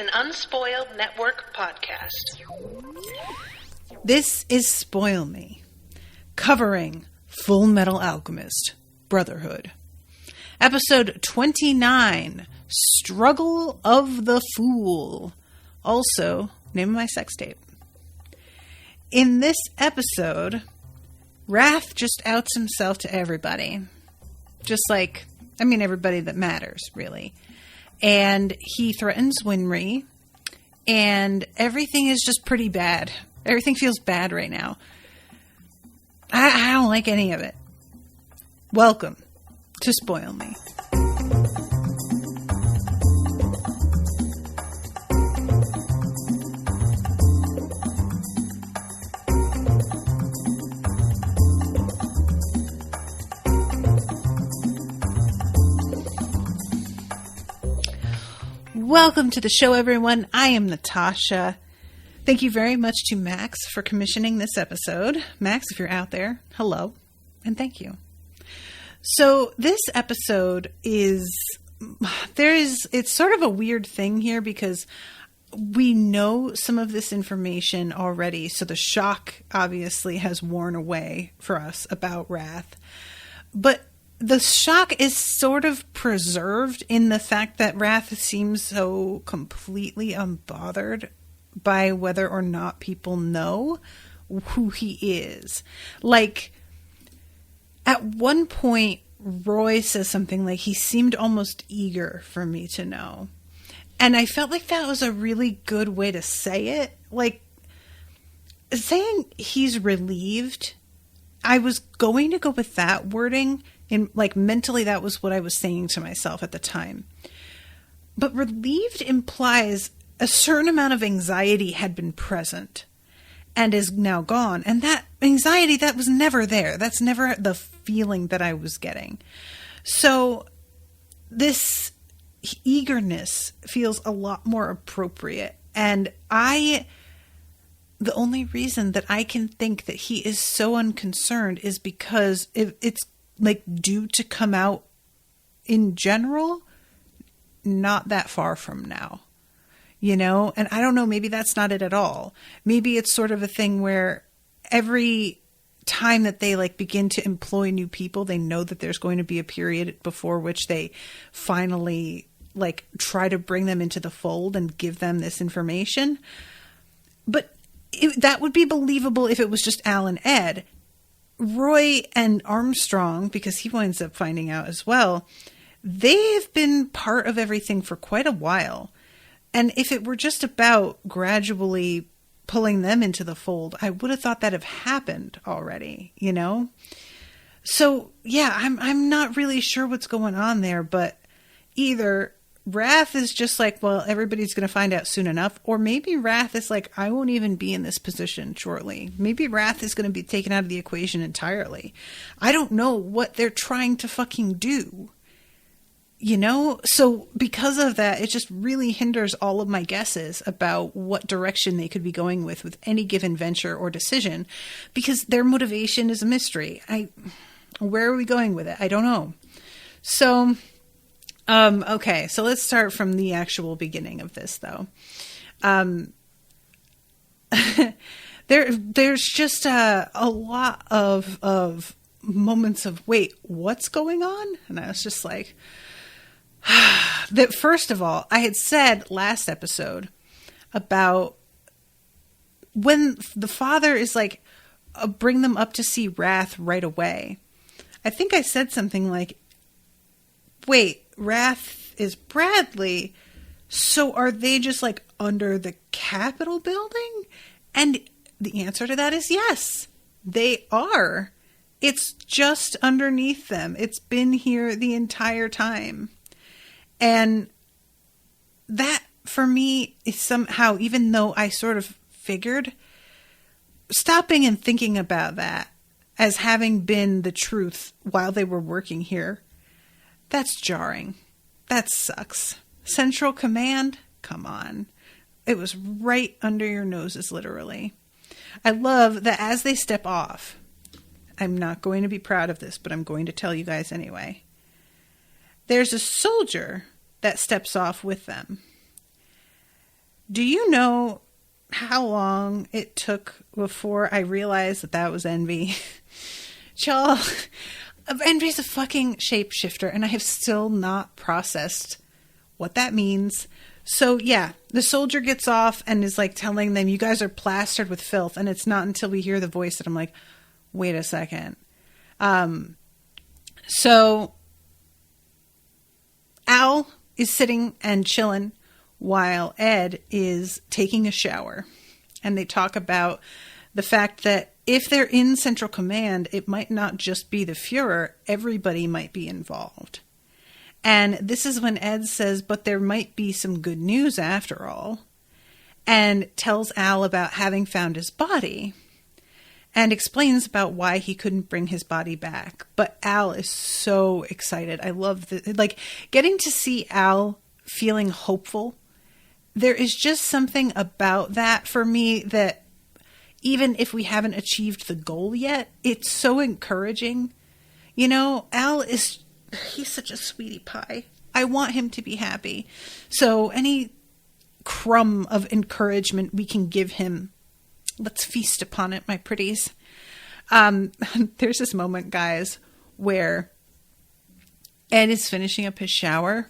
an Unspoiled Network podcast. This is Spoil Me, covering Fullmetal Alchemist, Brotherhood. Episode 29, Struggle of the Fool. Also, name of my sex tape. In this episode, Wrath just outs himself to everybody. Just like, everybody that matters, really. And he threatens Winry, and everything is just pretty bad. Everything feels bad right now. I don't like any of it. Welcome to Spoil Me. Welcome to the show, everyone. I am Natasha. Thank you very much to Max for commissioning this episode. Max, if you're out there, hello, and thank you. So this episode it's sort of a weird thing here because we know some of this information already. So the shock obviously has worn away for us about Wrath. But the shock is sort of preserved in the fact that Wrath seems so completely unbothered by whether or not people know who he is. Like, at one point, Roy says something like, he seemed almost eager for me to know. And I felt like that was a really good way to say it. Like, saying he's relieved, I was going to go with that wording. Mentally, that was what I was saying to myself at the time. But relieved implies a certain amount of anxiety had been present and is now gone. And that anxiety, that was never there. That's never the feeling that I was getting. So this eagerness feels a lot more appropriate. And the only reason that I can think that he is so unconcerned is because it's due to come out in general, not that far from now, and I don't know, maybe that's not it at all. Maybe it's sort of a thing where every time that they begin to employ new people, they know that there's going to be a period before which they finally try to bring them into the fold and give them this information. But that would be believable if it was just Al and Ed. Roy and Armstrong, because he winds up finding out as well, they've been part of everything for quite a while. And if it were just about gradually pulling them into the fold, I would have thought that have happened already, So, yeah, I'm not really sure what's going on there, but either Wrath is just well, everybody's going to find out soon enough. Or maybe Wrath is I won't even be in this position shortly. Maybe Wrath is going to be taken out of the equation entirely. I don't know what they're trying to fucking do. So because of that, it just really hinders all of my guesses about what direction they could be going with any given venture or decision, because their motivation is a mystery. Where are we going with it? I don't know. So... okay, so let's start from the actual beginning of this, though. There's just a lot of moments of, wait, what's going on? And I was just that first of all, I had said last episode about when the father is bring them up to see Wrath right away. I think I said something wait, Wrath is Bradley, so are they just under the Capitol building? And the answer to that is yes, they are. It's just underneath them. It's been here the entire time. And that, for me, is somehow, even though I sort of figured, stopping and thinking about that as having been the truth while they were working here, that's jarring. That sucks. Central Command? Come on. It was right under your noses, literally. I love that as they step off, I'm not going to be proud of this, but I'm going to tell you guys anyway. There's a soldier that steps off with them. Do you know how long it took before I realized that was Envy? Y'all, Envy's a fucking shapeshifter, and I have still not processed what that means. So yeah, the soldier gets off and is like telling them, you guys are plastered with filth. And it's not until we hear the voice that I'm like, wait a second. So Al is sitting and chilling while Ed is taking a shower. And they talk about the fact that if they're in Central Command, it might not just be the Fuhrer. Everybody might be involved. And this is when Ed says, but there might be some good news after all. And tells Al about having found his body. And explains about why he couldn't bring his body back. But Al is so excited. I love the, like, getting to see Al feeling hopeful. There is just something about that for me that even if we haven't achieved the goal yet, it's so encouraging. You know, he's such a sweetie pie. I want him to be happy. So any crumb of encouragement we can give him, let's feast upon it, my pretties. There's this moment, guys, where Ed is finishing up his shower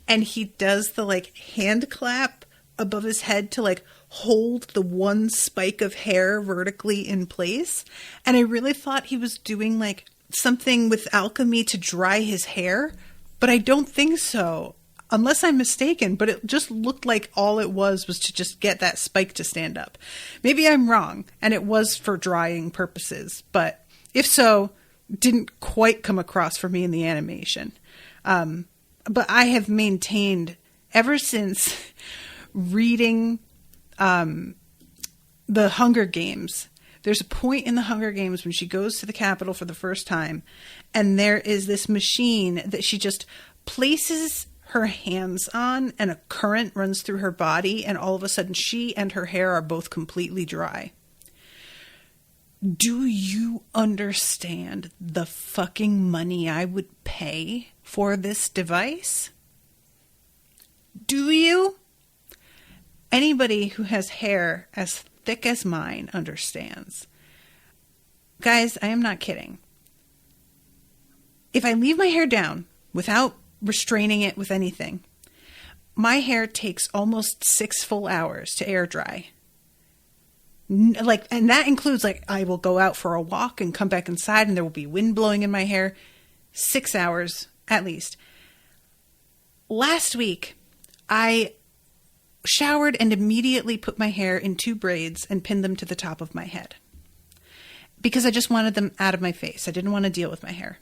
and he does the like hand clap above his head to like hold the one spike of hair vertically in place. And I really thought he was doing like something with alchemy to dry his hair, but I don't think so, unless I'm mistaken. But it just looked like all it was to just get that spike to stand up. Maybe I'm wrong and it was for drying purposes, but if so, didn't quite come across for me in the animation. But I have maintained ever since reading the Hunger Games. There's a point in the Hunger Games when she goes to the Capitol for the first time, and there is this machine that she just places her hands on, and a current runs through her body, and all of a sudden she and her hair are both completely dry. Do you understand the fucking money I would pay for this device? Do you? Anybody who has hair as thick as mine understands. Guys, I am not kidding. If I leave my hair down without restraining it with anything, my hair takes almost 6 full hours to air dry. And that includes I will go out for a walk and come back inside and there will be wind blowing in my hair. 6 hours at least. Last week, I showered and immediately put my hair in 2 braids and pinned them to the top of my head. Because I just wanted them out of my face. I didn't want to deal with my hair.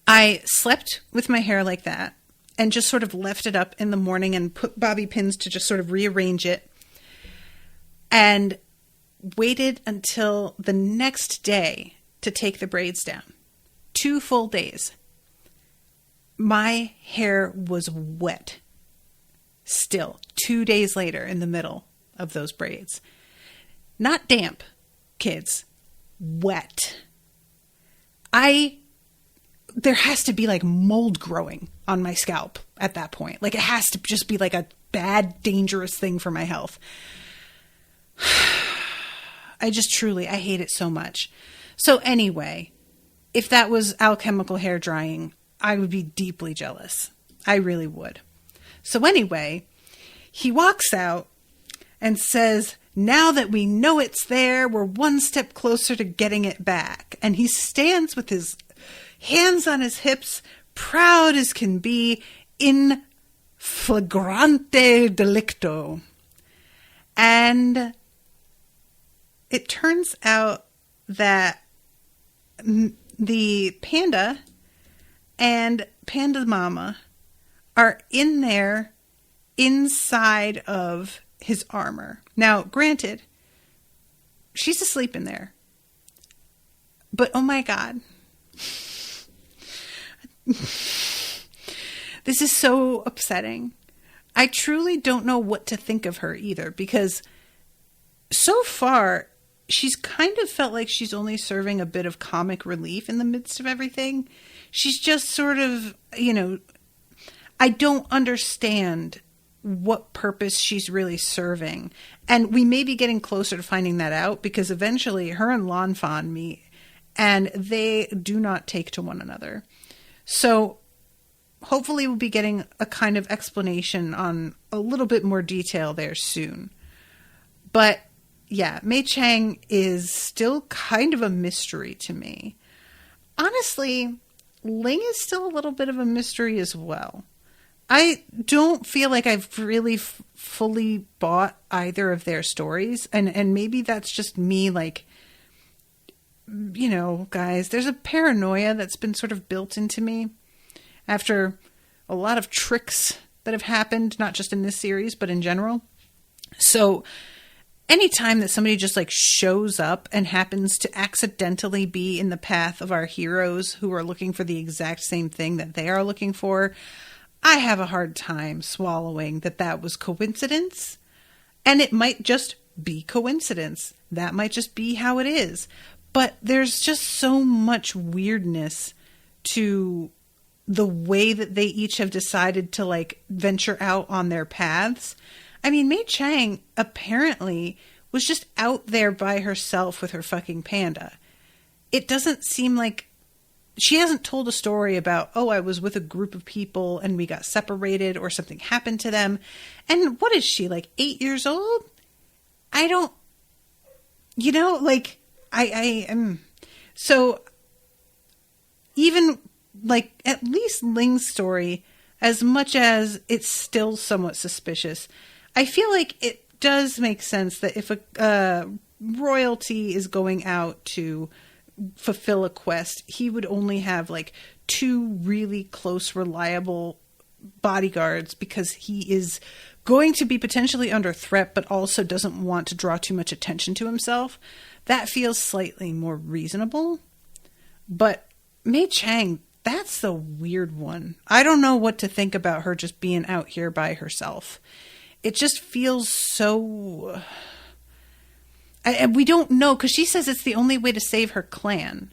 I slept with my hair like that and just sort of left it up in the morning and put bobby pins to just sort of rearrange it. And waited until the next day to take the braids down. 2 full days. My hair was wet. Still, 2 days later in the middle of those braids. Not damp, kids. Wet. There has to be like mold growing on my scalp at that point. Like it has to just be like a bad, dangerous thing for my health. I hate it so much. So anyway, if that was alchemical hair drying, I would be deeply jealous. I really would. So anyway, he walks out and says, now that we know it's there, we're one step closer to getting it back. And he stands with his hands on his hips, proud as can be, in flagrante delicto. And it turns out that the panda and Panda Mama are in there inside of his armor. Now, granted, she's asleep in there. But oh my God. This is so upsetting. I truly don't know what to think of her either, because so far she's kind of felt like she's only serving a bit of comic relief in the midst of everything. She's just sort of, I don't understand what purpose she's really serving. And we may be getting closer to finding that out, because eventually her and Lan Fan meet and they do not take to one another. So hopefully we'll be getting a kind of explanation on a little bit more detail there soon. But yeah, Mei Chang is still kind of a mystery to me. Honestly, Ling is still a little bit of a mystery as well. I don't feel like I've really fully bought either of their stories. And maybe that's just me, like, you know, guys, there's a paranoia that's been sort of built into me after a lot of tricks that have happened, not just in this series, but in general. So anytime that somebody just like shows up and happens to accidentally be in the path of our heroes who are looking for the exact same thing that they are looking for, I have a hard time swallowing that that was coincidence. And it might just be coincidence. That might just be how it is. But there's just so much weirdness to the way that they each have decided to like venture out on their paths. I mean, Mei Chang apparently was just out there by herself with her fucking panda. It doesn't seem like she hasn't told a story about, oh, I was with a group of people and we got separated or something happened to them. And what is she, like 8 years old? I don't, you know, like I am. So even like at least Ling's story, as much as it's still somewhat suspicious, I feel like it does make sense that if a royalty is going out to fulfill a quest, he would only have like 2 really close, reliable bodyguards, because he is going to be potentially under threat, but also doesn't want to draw too much attention to himself. That feels slightly more reasonable. But Mei Chang, that's the weird one. I don't know what to think about her just being out here by herself. It just feels so... And we don't know, because she says it's the only way to save her clan.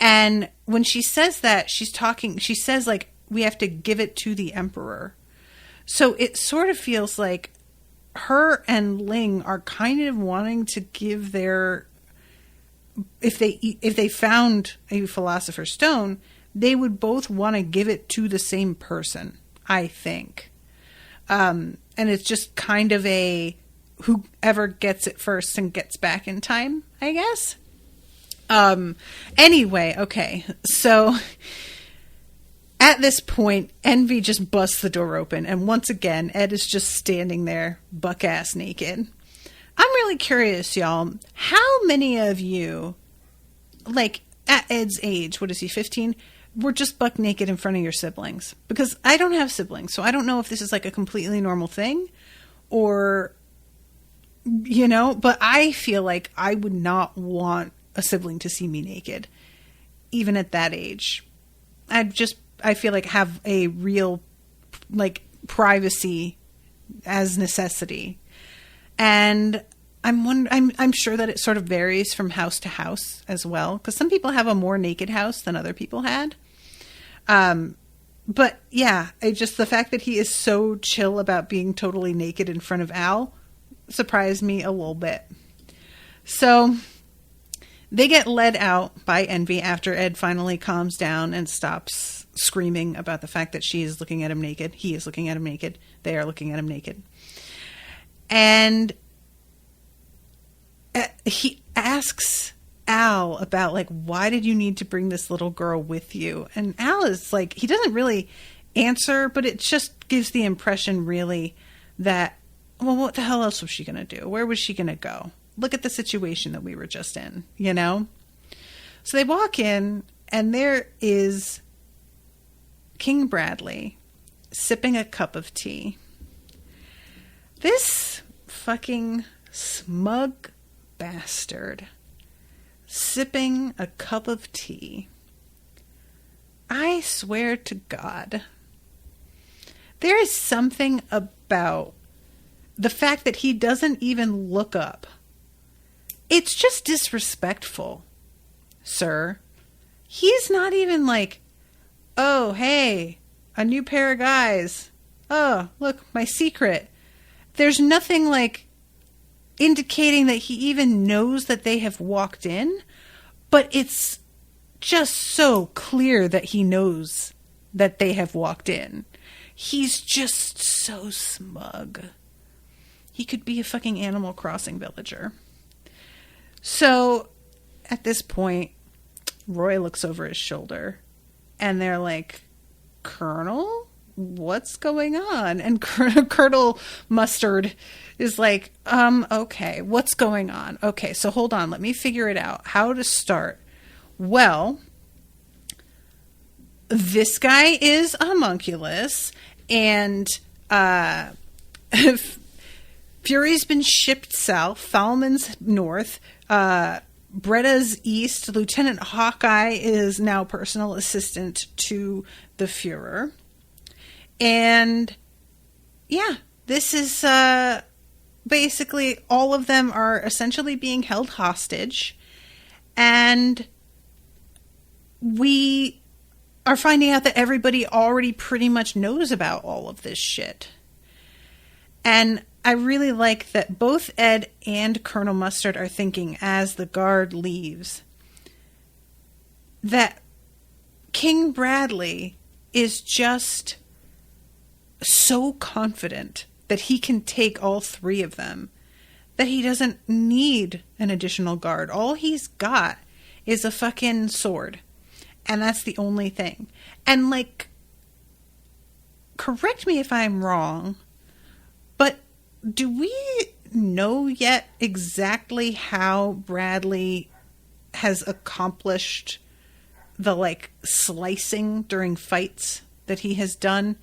And when she says that, she says, like, we have to give it to the emperor. So it sort of feels like her and Ling are kind of wanting to give their... If they found a philosopher's stone, they would both want to give it to the same person, I think. And it's just kind of a whoever gets it first and gets back in time, I guess. Anyway, okay. So at this point, Envy just busts the door open. And once again, Ed is just standing there, buck-ass naked. I'm really curious, y'all. How many of you, like at Ed's age, what is he, 15? Were just buck naked in front of your siblings? Because I don't have siblings, so I don't know if this is like a completely normal thing or, you know, but I feel like I would not want a sibling to see me naked, even at that age. I feel like have a real like privacy as necessity. And I'm sure that it sort of varies from house to house as well, because some people have a more naked house than other people had. But yeah, the fact that he is so chill about being totally naked in front of Al surprised me a little bit. So they get led out by Envy after Ed finally calms down and stops screaming about the fact that she is looking at him naked. He is looking at him naked. They are looking at him naked. And he asks Al about, like, why did you need to bring this little girl with you? And Al is like, he doesn't really answer, but it just gives the impression really that, well, what the hell else was she going to do? Where was she going to go? Look at the situation that we were just in, you know? So they walk in, and there is King Bradley sipping a cup of tea. This fucking smug bastard sipping a cup of tea. I swear to God, there is something about the fact that he doesn't even look up. It's just disrespectful, sir. He's not even like, oh, hey, a new pair of guys. oh, look, my secret. There's nothing like indicating that he even knows that they have walked in, but it's just so clear that he knows that they have walked in. He's just so smug. He could be a fucking Animal Crossing villager. So, at this point, Roy looks over his shoulder, and they're like, Colonel? What's going on? And Colonel Mustard is like, okay, what's going on? Okay, so hold on, let me figure it out. How to start? Well, this guy is a homunculus, and Fury's been shipped south, Falman's north, Bretta's east, Lieutenant Hawkeye is now personal assistant to the Fuhrer. And yeah, this is basically all of them are essentially being held hostage. And we are finding out that everybody already pretty much knows about all of this shit. And I really like that both Ed and Colonel Mustard are thinking as the guard leaves that King Bradley is just so confident that he can take all three of them that he doesn't need an additional guard. All he's got is a fucking sword. And that's the only thing. And like, correct me if I'm wrong, but do we know yet exactly how Bradley has accomplished the like slicing during fights that he has done?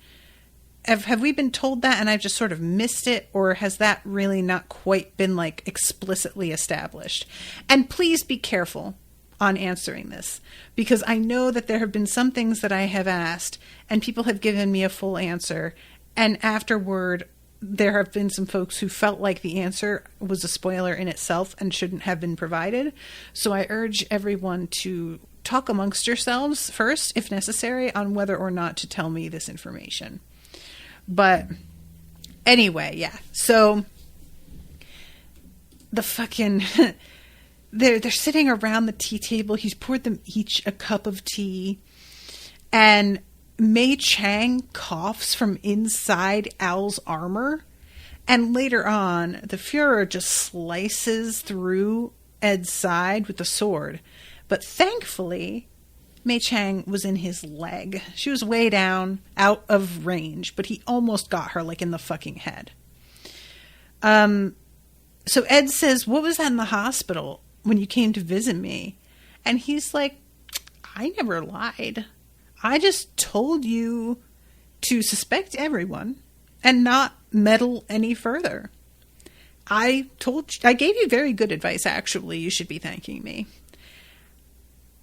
Have we been told that and I've just sort of missed it, or has that really not quite been like explicitly established? And please be careful on answering this, because I know that there have been some things that I have asked and people have given me a full answer, and afterward there have been some folks who felt like the answer was a spoiler in itself and shouldn't have been provided. So I urge everyone to talk amongst yourselves first, if necessary, on whether or not to tell me this information. But anyway, yeah. So the fucking they're sitting around the tea table. He's poured them each a cup of tea, and Mei Chang coughs from inside Al's armor, and later on, the Fuhrer just slices through Ed's side with the sword. But thankfully, Mei Chang was in his leg. She was way down, out of range, but he almost got her, like, in the fucking head. So Ed says, what was that in the hospital when you came to visit me? And he's like, I never lied. I just told you to suspect everyone and not meddle any further. I gave you very good advice, actually. You should be thanking me.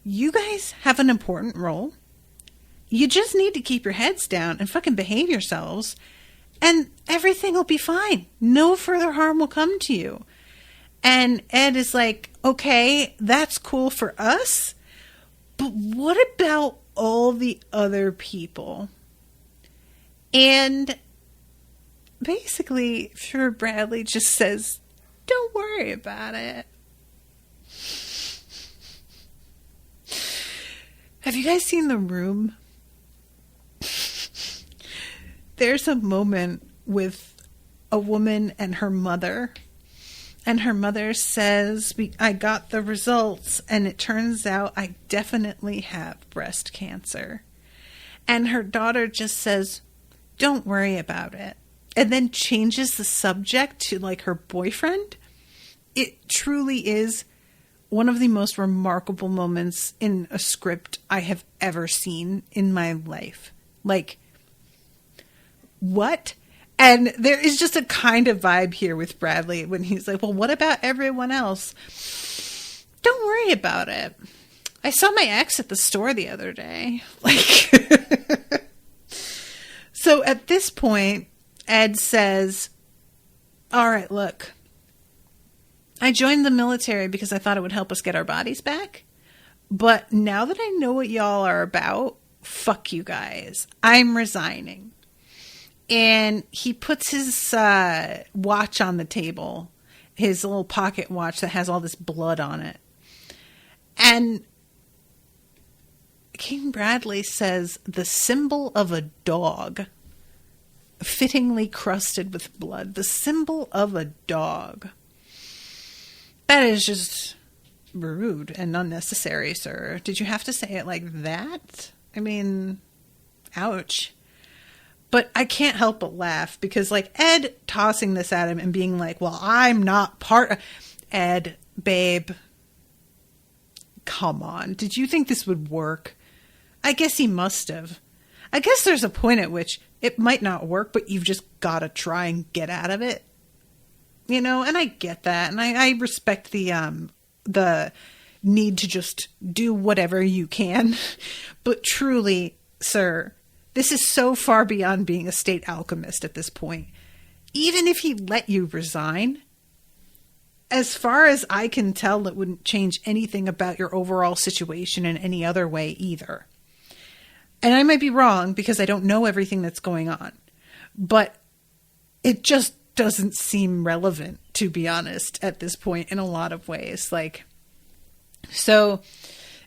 You guys have an important role. You just need to keep your heads down and fucking behave yourselves, and everything will be fine. No further harm will come to you. And Ed is like, okay, that's cool for us, but what about all the other people? And basically, Fuhrer Bradley just says, don't worry about it. Have you guys seen The Room? There's a moment with a woman and her mother. And her mother says, I got the results, and it turns out I definitely have breast cancer. And her daughter just says, don't worry about it. And then changes the subject to like her boyfriend. It truly is one of the most remarkable moments in a script I have ever seen in my life. Like, what? And there is just a kind of vibe here with Bradley when he's like, well, what about everyone else? Don't worry about it. I saw my ex at the store the other day. Like, so at this point, Ed says, all right, look, I joined the military because I thought it would help us get our bodies back. But now that I know what y'all are about, fuck you guys. I'm resigning. And he puts his watch on the table, his little pocket watch that has all this blood on it. And King Bradley says, the symbol of a dog, fittingly crusted with blood. The symbol of a dog. That is just rude and unnecessary, sir. Did you have to say it like that? I mean, ouch. But I can't help but laugh because, like, Ed tossing this at him and being like, well, I'm not part of... Ed, babe, come on. Did you think this would work? I guess he must have. I guess there's a point at which it might not work, but you've just got to try and get out of it. You know, and I get that. And I respect the need to just do whatever you can. But truly, sir... this is so far beyond being a state alchemist at this point. Even if he let you resign, as far as I can tell, it wouldn't change anything about your overall situation in any other way either. And I might be wrong because I don't know everything that's going on. But it just doesn't seem relevant, to be honest, at this point in a lot of ways. Like, so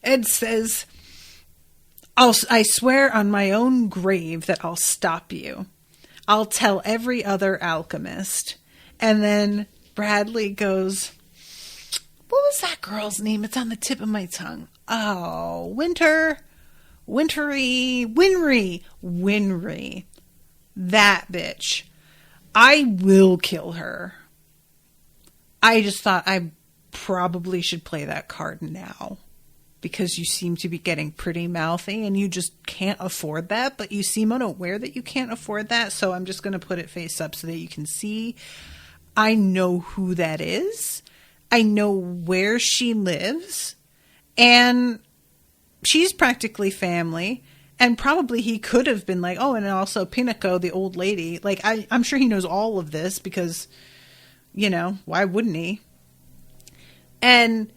Ed says... I swear on my own grave that I'll stop you. I'll tell every other alchemist. And then Bradley goes, what was that girl's name? It's on the tip of my tongue. Oh, Winry. That bitch. I will kill her. I just thought I probably should play that card now. Because you seem to be getting pretty mouthy and you just can't afford that, but you seem unaware that you can't afford that. So I'm just going to put it face up so that you can see. I know who that is. I know where she lives. And she's practically family. And probably he could have been like, oh, and also Pinako, the old lady. Like, I'm sure he knows all of this because, you know, why wouldn't he? And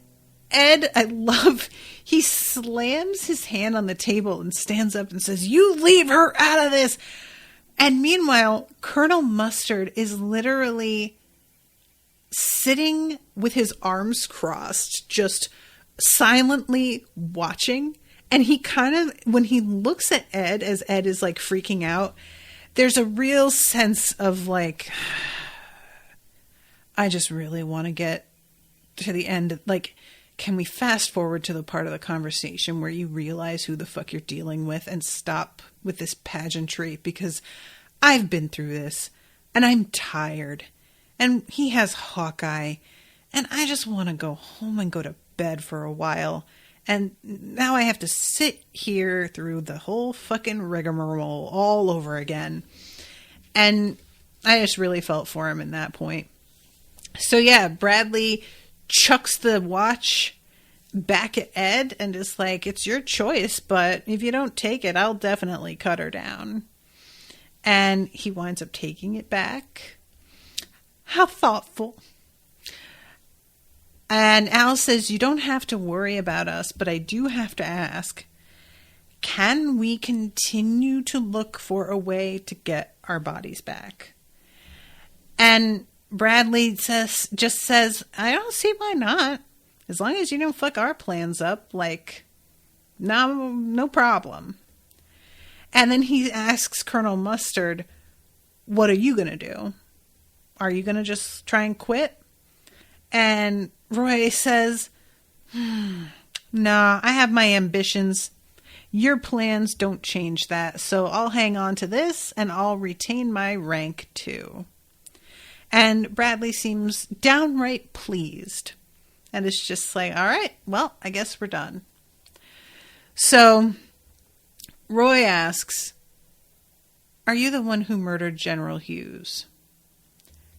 Ed, I love, he slams his hand on the table and stands up and says, you leave her out of this. And meanwhile, Colonel Mustard is literally sitting with his arms crossed, just silently watching. And he kind of, when he looks at Ed, as Ed is like freaking out, there's a real sense of like, I just really want to get to the end. Like, can we fast forward to the part of the conversation where you realize who the fuck you're dealing with and stop with this pageantry? Because I've been through this and I'm tired. And he has Hawkeye and I just want to go home and go to bed for a while. And now I have to sit here through the whole fucking rigmarole all over again. And I just really felt for him in that point. So yeah, Bradley chucks the watch back at Ed and is like, it's your choice, but if you don't take it, I'll definitely cut her down. And he winds up taking it back. How thoughtful. And Al says, you don't have to worry about us, but I do have to ask, can we continue to look for a way to get our bodies back? And Bradley just says, I don't see why not. As long as you don't fuck our plans up, like, no problem. And then he asks Colonel Mustard, what are you going to do? Are you going to just try and quit? And Roy says, nah, I have my ambitions. Your plans don't change that. So I'll hang on to this and I'll retain my rank too. And Bradley seems downright pleased. And it's just like, all right, well, I guess we're done. So Roy asks, are you the one who murdered General Hughes?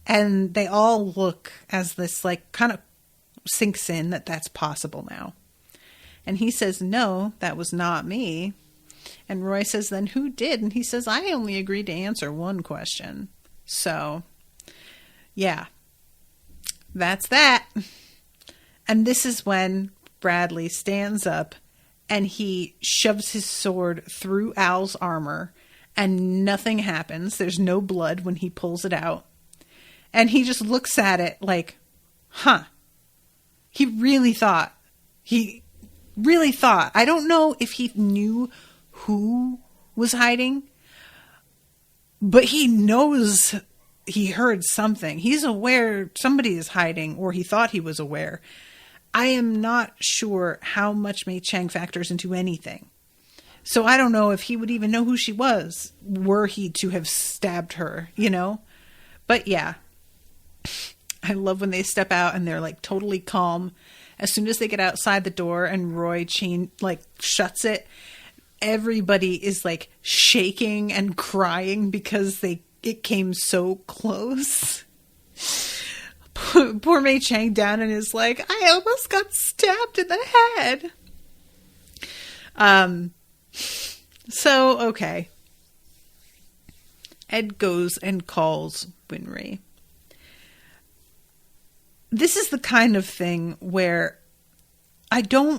And they all look as this like kind of sinks in that that's possible now. And he says, no, that was not me. And Roy says, then who did? And he says, I only agreed to answer one question. So yeah, that's that. And this is when Bradley stands up and he shoves his sword through Al's armor and nothing happens. There's no blood when he pulls it out. And he just looks at it like, huh. He really thought. I don't know if he knew who was hiding, but he knows he heard something. He's aware somebody is hiding, or he thought he was aware. I am not sure how much Mei Chang factors into anything. So I don't know if he would even know who she was, were he to have stabbed her, you know? But yeah, I love when they step out and they're like totally calm. As soon as they get outside the door and Roy shuts it, everybody is like shaking and crying because it came so close. Poor Mei Chang down and is like, I almost got stabbed in the head. So, okay. Ed goes and calls Winry. This is the kind of thing where I want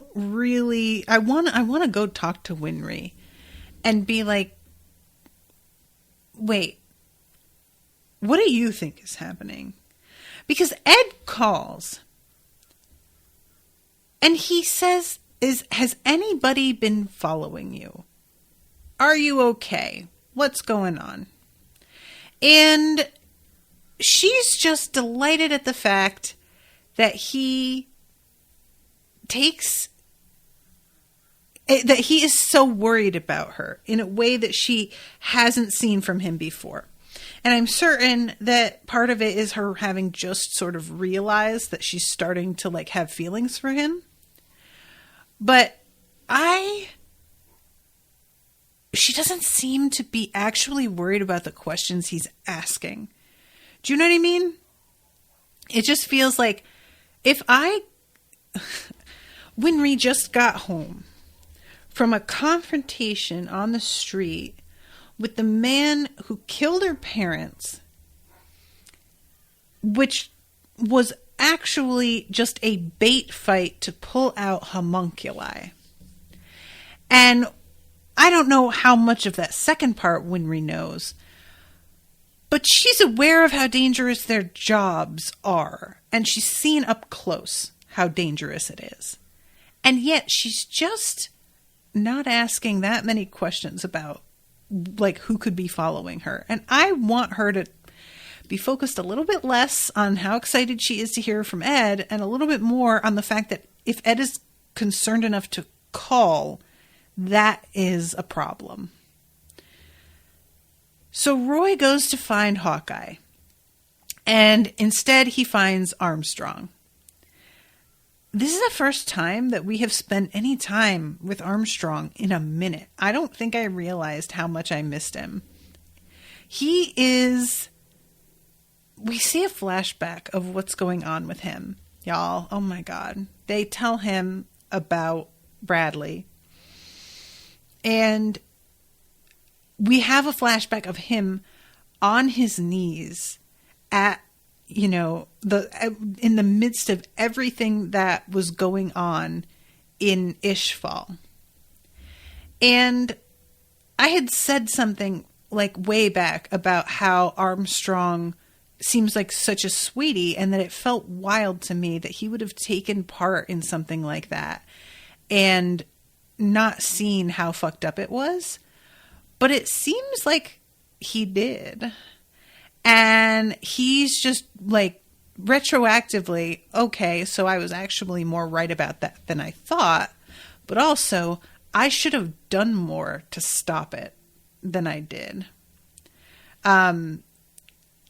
to go talk to Winry and be like, wait, what do you think is happening? Because Ed calls and he says, has anybody been following you? Are you okay? What's going on? And she's just delighted at the fact that he is so worried about her in a way that she hasn't seen from him before. And I'm certain that part of it is her having just sort of realized that she's starting to like have feelings for him. But she doesn't seem to be actually worried about the questions he's asking. Do you know what I mean? It just feels like Winry just got home from a confrontation on the street with the man who killed her parents, which was actually just a bait fight to pull out homunculi. And I don't know how much of that second part Winry knows, but she's aware of how dangerous their jobs are, and she's seen up close how dangerous it is. And yet she's just not asking that many questions about like who could be following her. And I want her to be focused a little bit less on how excited she is to hear from Ed and a little bit more on the fact that if Ed is concerned enough to call, that is a problem. So Roy goes to find Hawkeye, and instead he finds Armstrong. This is the first time that we have spent any time with Armstrong in a minute. I don't think I realized how much I missed him. We see a flashback of what's going on with him, y'all. Oh my God. They tell him about Bradley. And we have a flashback of him on his knees at, in the midst of everything that was going on in Ishval. And I had said something like way back about how Armstrong seems like such a sweetie, and that it felt wild to me that he would have taken part in something like that and not seen how fucked up it was. But it seems like he did. And he's just like retroactively, okay, so I was actually more right about that than I thought. But also, I should have done more to stop it than I did.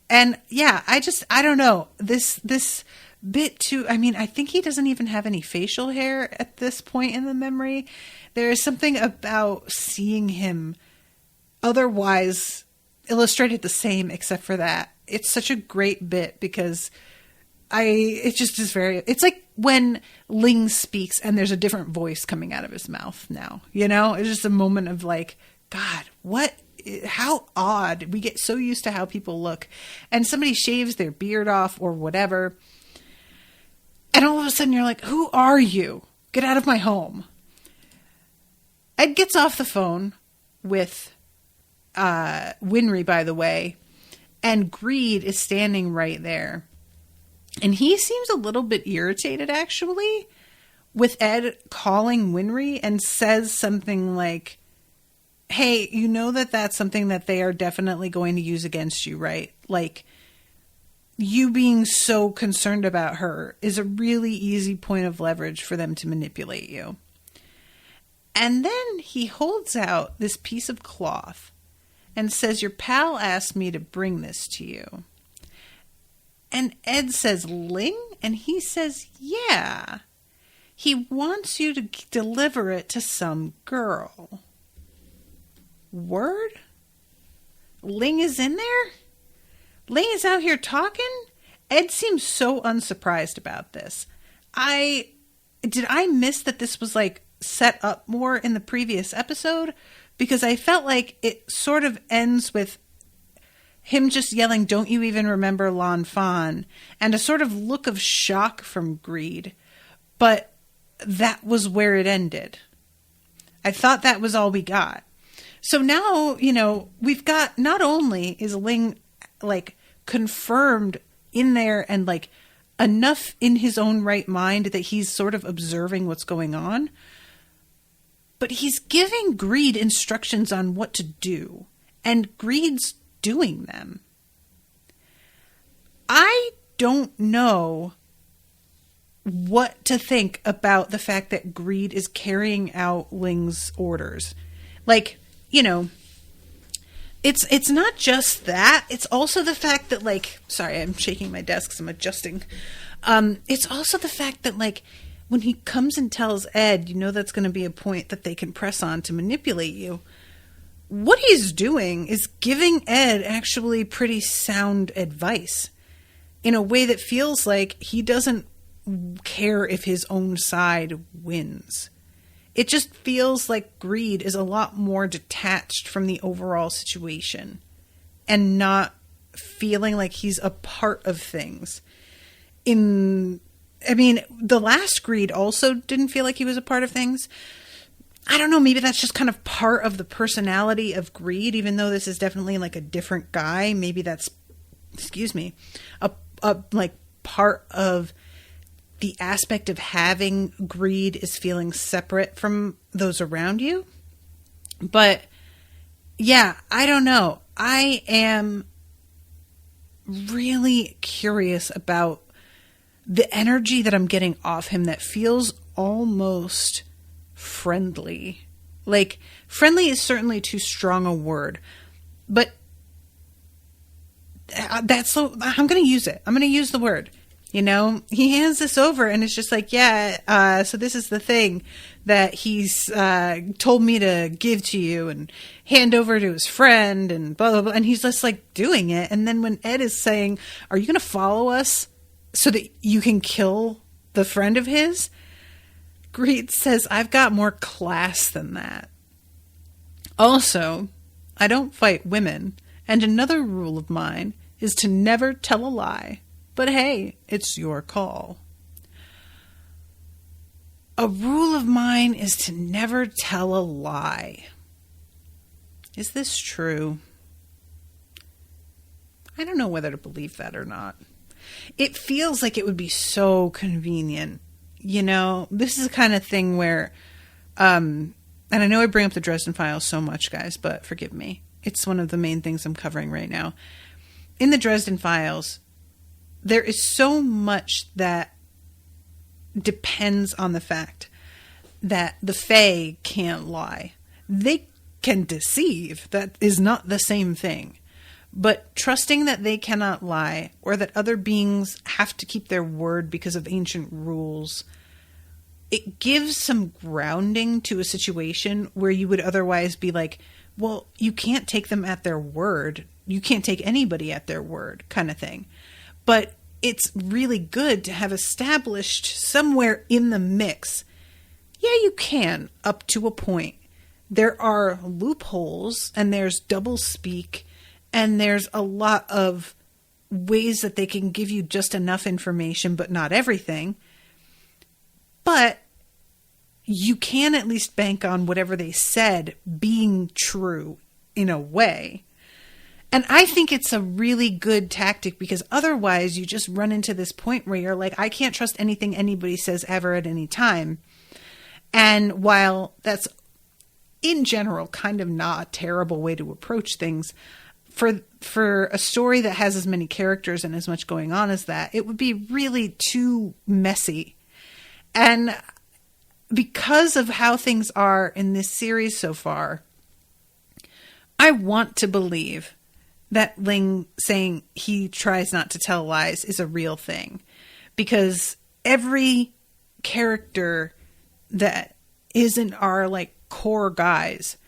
And yeah, I don't know. This bit too, I think he doesn't even have any facial hair at this point in the memory. There is something about seeing him otherwise illustrated the same, except for that. It's such a great bit because it's like when Ling speaks and there's a different voice coming out of his mouth now, it's just a moment of like, God, how odd. We get so used to how people look, and somebody shaves their beard off or whatever, and all of a sudden you're like, who are you? Get out of my home. Ed gets off the phone with Winry, by the way, and Greed is standing right there. And he seems a little bit irritated, actually, with Ed calling Winry, and says something like, hey, you know that that's something that they are definitely going to use against you, right? Like, you being so concerned about her is a really easy point of leverage for them to manipulate you. And then he holds out this piece of cloth and says, your pal asked me to bring this to you. And Ed says, Ling? And he says, yeah. He wants you to deliver it to some girl. Word? Ling is in there? Ling is out here talking? Ed seems so unsurprised about this. Did I miss that this was like set up more in the previous episode? Because I felt like it sort of ends with him just yelling, don't you even remember Lan Fan? And a sort of look of shock from Greed. But that was where it ended. I thought that was all we got. So now, we've got, not only is Ling like confirmed in there and like enough in his own right mind that he's sort of observing what's going on, but he's giving Greed instructions on what to do, and Greed's doing them. I don't know what to think about the fact that Greed is carrying out Ling's orders. Like, it's not just that. It's also the fact that, like, sorry, I'm shaking my desk because I'm adjusting. It's also the fact that, like, when he comes and tells Ed, that's going to be a point that they can press on to manipulate you. What he's doing is giving Ed actually pretty sound advice in a way that feels like he doesn't care if his own side wins. It just feels like Greed is a lot more detached from the overall situation and not feeling like he's a part of things. The last Greed also didn't feel like he was a part of things. I don't know, maybe that's just kind of part of the personality of Greed, even though this is definitely like a different guy. Maybe that's, a like part of the aspect of having Greed is feeling separate from those around you. But yeah, I don't know. I am really curious about the energy that I'm getting off him that feels almost friendly. Like, friendly is certainly too strong a word, but I'm going to use it. I'm going to use the word. He hands this over and it's just like, yeah, so this is the thing that he's told me to give to you and hand over to his friend and blah, blah, blah. And he's just like doing it. And then when Ed is saying, are you going to follow us so that you can kill the friend of his? Greed says, I've got more class than that. Also, I don't fight women. And another rule of mine is to never tell a lie. But hey, it's your call. A rule of mine is to never tell a lie. Is this true? I don't know whether to believe that or not. It feels like it would be so convenient. This is the kind of thing where, and I know I bring up the Dresden Files so much, guys, but forgive me. It's one of the main things I'm covering right now. In the Dresden Files, there is so much that depends on the fact that the Fae can't lie. They can deceive. That is not the same thing. But trusting that they cannot lie, or that other beings have to keep their word because of ancient rules, it gives some grounding to a situation where you would otherwise be like, well, you can't take them at their word. You can't take anybody at their word, kind of thing. But it's really good to have established somewhere in the mix. Yeah, you can, up to a point. There are loopholes, and there's double speak, and there's a lot of ways that they can give you just enough information, but not everything. But you can at least bank on whatever they said being true in a way. And I think it's a really good tactic, because otherwise you just run into this point where you're like, I can't trust anything anybody says ever at any time. And while that's in general kind of not a terrible way to approach things, for a story that has as many characters and as much going on as that, it would be really too messy. And because of how things are in this series so far, I want to believe that Ling saying he tries not to tell lies is a real thing. Because every character that isn't our like core guys,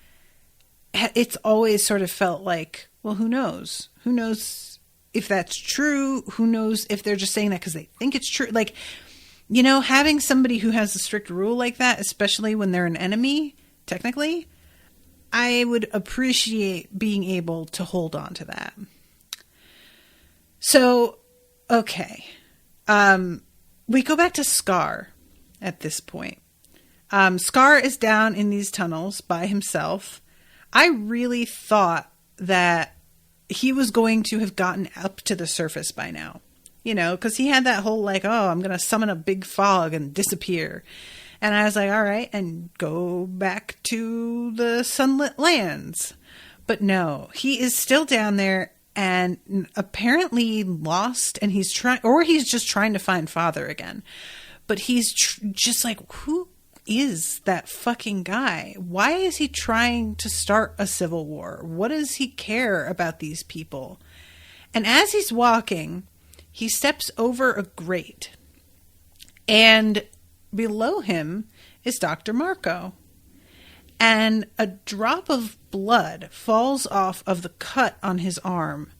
it's always sort of felt like, well, who knows? Who knows if that's true? Who knows if they're just saying that because they think it's true? Like, you know, having somebody who has a strict rule like that, especially when they're an enemy, technically, I would appreciate being able to hold on to that. So, okay. We go back to Scar at this point. Scar is down in these tunnels by himself. I really thought that he was going to have gotten up to the surface by now. You know, because he had that whole like, oh, I'm going to summon a big fog and disappear. And I was like, all right, and go back to the sunlit lands. But no, he is still down there and apparently lost, and he's just trying to find Father again. But he's just like, who is that fucking guy? Why is he trying to start a civil war? What does he care about these people? And as he's walking, he steps over a grate, and below him is Dr. Marco. And a drop of blood falls off of the cut on his arm.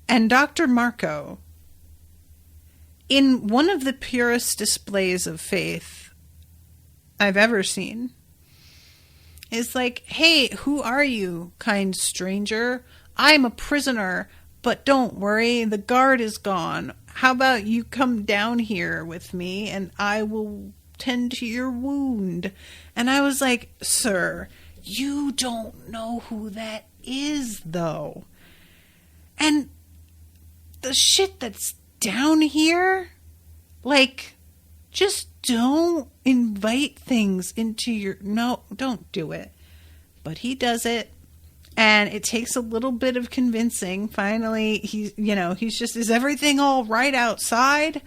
And Dr. Marco, in one of the purest displays of faith I've ever seen, is like, hey, who are you, kind stranger? I'm a prisoner, but don't worry, the guard is gone. How about you come down here with me and I will tend to your wound? And I was like, sir, you don't know who that is, though. And the shit that's down here, like, just don't invite things into your... No, don't do it. But he does it. And it takes a little bit of convincing. Finally, he's just, is everything all right outside?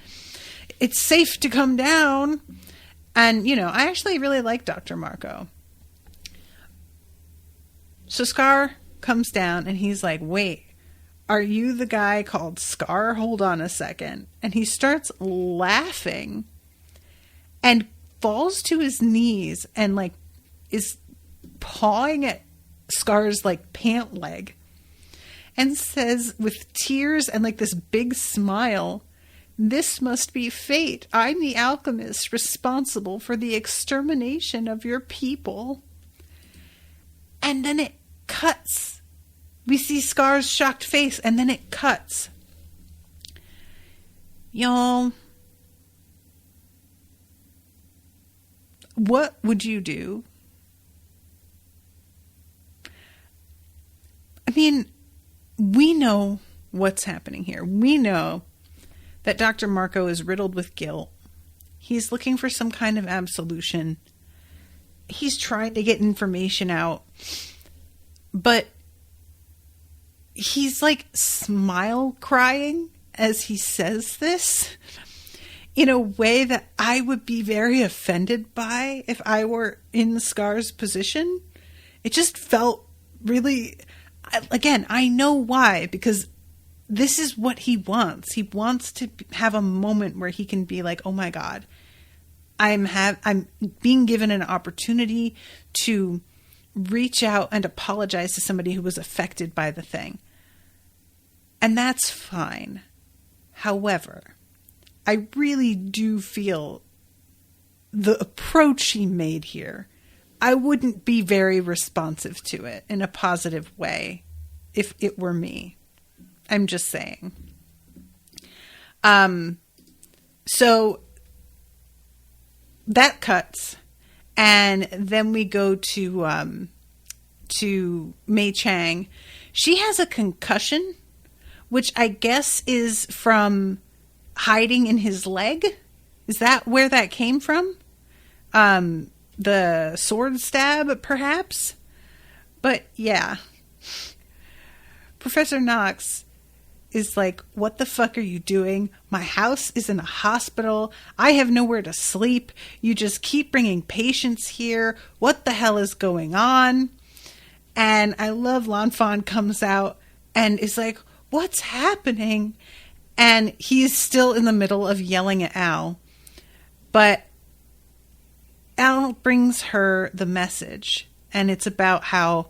It's safe to come down. And, I actually really like Dr. Marco. So Scar comes down and he's like, wait, are you the guy called Scar? Hold on a second. And he starts laughing and falls to his knees and like is pawing at Scar's like pant leg and says with tears and like this big smile, "This must be fate. I'm the alchemist responsible for the extermination of your people." And then it cuts. We see Scar's shocked face and then it cuts. Y'all, what would you do? I mean, we know what's happening here. We know that Dr. Marco is riddled with guilt. He's looking for some kind of absolution. He's trying to get information out. But he's like smile crying as he says this in a way that I would be very offended by if I were in Scar's position. It just felt really... Again, I know why, because this is what he wants. He wants to have a moment where he can be like, oh my God, I'm being given an opportunity to reach out and apologize to somebody who was affected by the thing. And that's fine. However, I really do feel the approach he made here, I wouldn't be very responsive to it in a positive way if it were me. I'm just saying. So that cuts, and then we go to to Mei Chang, she has a concussion, which I guess is from hiding in his leg. Is that where that came from? The sword stab, perhaps? But yeah. Professor Knox is like, what the fuck are you doing? My house is in a hospital. I have nowhere to sleep. You just keep bringing patients here. What the hell is going on? And I love Lan Fan comes out and is like, what's happening? And he's still in the middle of yelling at Al. But Al brings her the message. And it's about how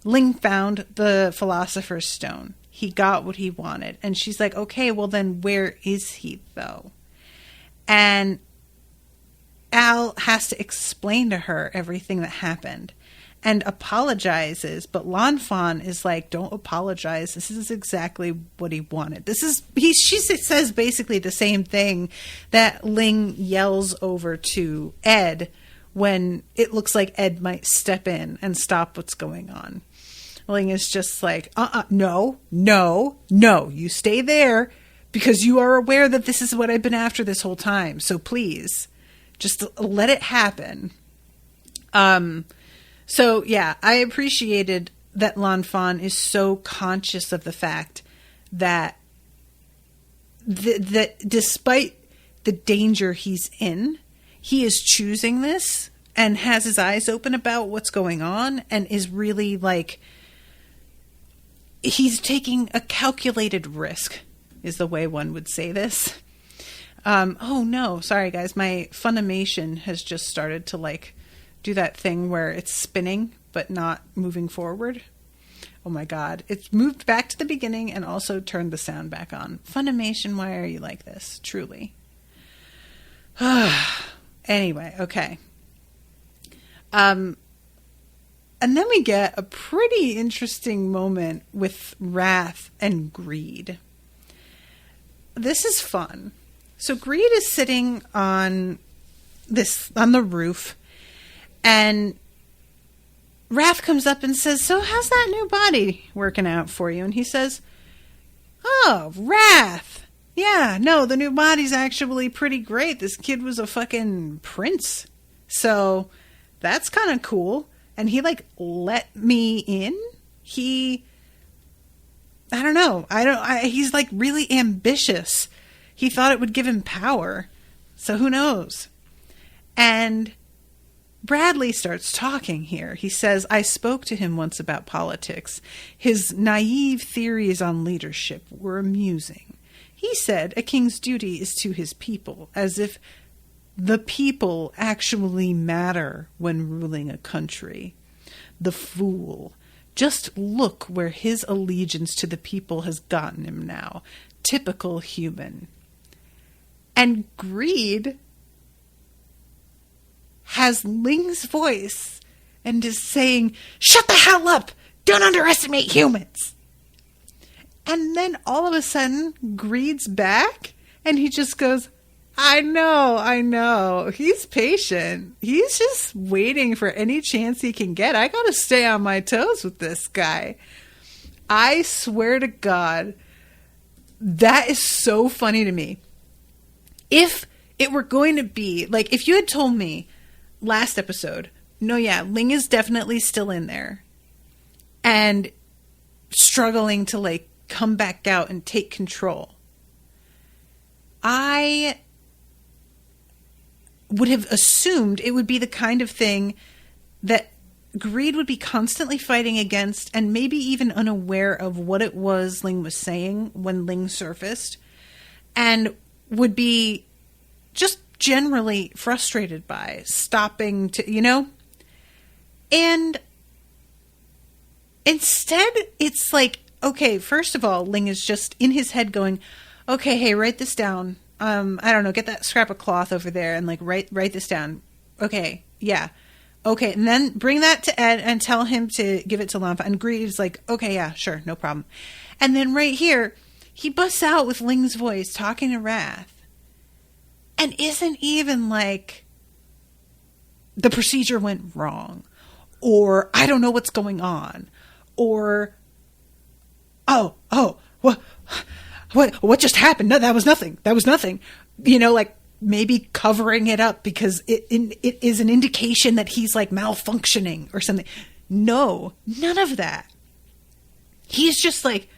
Ling found the Philosopher's Stone. He got what he wanted. And she's like, okay, well then where is he though? And Al has to explain to her everything that happened and apologizes. But Lan Fan is like, don't apologize. This is exactly what he wanted. She says basically the same thing that Ling yells over to Ed when it looks like Ed might step in and stop what's going on. Ling is just like, no, you stay there because you are aware that this is what I've been after this whole time. So please, just let it happen. So yeah, I appreciated that Lan Fan is so conscious of the fact that that despite the danger he's in, he is choosing this and has his eyes open about what's going on and is really like, he's taking a calculated risk, is the way one would say this. Oh no, sorry guys, my Funimation has just started to like do that thing where it's spinning but not moving forward. Oh my god, it's moved back to the beginning and also turned the sound back on. Funimation, why are you like this? Truly. Anyway, okay. And then we get a pretty interesting moment with wrath and greed. This is fun. So Greed is sitting on the roof, and Wrath comes up and says, so how's that new body working out for you? And he says, oh, Wrath. Yeah, no, the new body's actually pretty great. This kid was a fucking prince. So that's kind of cool. And he like let me in. I don't know. He's like really ambitious. He thought it would give him power. So who knows? And Bradley starts talking here. He says, I spoke to him once about politics. His naive theories on leadership were amusing. He said a king's duty is to his people, as if the people actually matter when ruling a country. The fool. Just look where his allegiance to the people has gotten him now. Typical human. And Greed has Ling's voice and is saying, shut the hell up! Don't underestimate humans! And then all of a sudden, Greed's back, and he just goes, I know. He's patient. He's just waiting for any chance he can get. I gotta stay on my toes with this guy. I swear to God, that is so funny to me. If it were going to be, like, if you had told me last episode, no, yeah, Ling is definitely still in there and struggling to, like, come back out and take control, I would have assumed it would be the kind of thing that Greed would be constantly fighting against and maybe even unaware of what it was Ling was saying when Ling surfaced, and would be just generally frustrated by stopping to, and instead it's like, okay, first of all, Ling is just in his head going, okay, hey, write this down. I don't know, get that scrap of cloth over there and like write this down. Okay, yeah. Okay, and then bring that to Ed and tell him to give it to Lan Fan. And Greed is like, okay, yeah, sure, no problem. And then right here, he busts out with Ling's voice talking to Wrath. And isn't even like the procedure went wrong or I don't know what's going on, or what just happened? No, that was nothing. That was nothing. Like maybe covering it up because it is an indication that he's like malfunctioning or something. No, none of that. He's just like,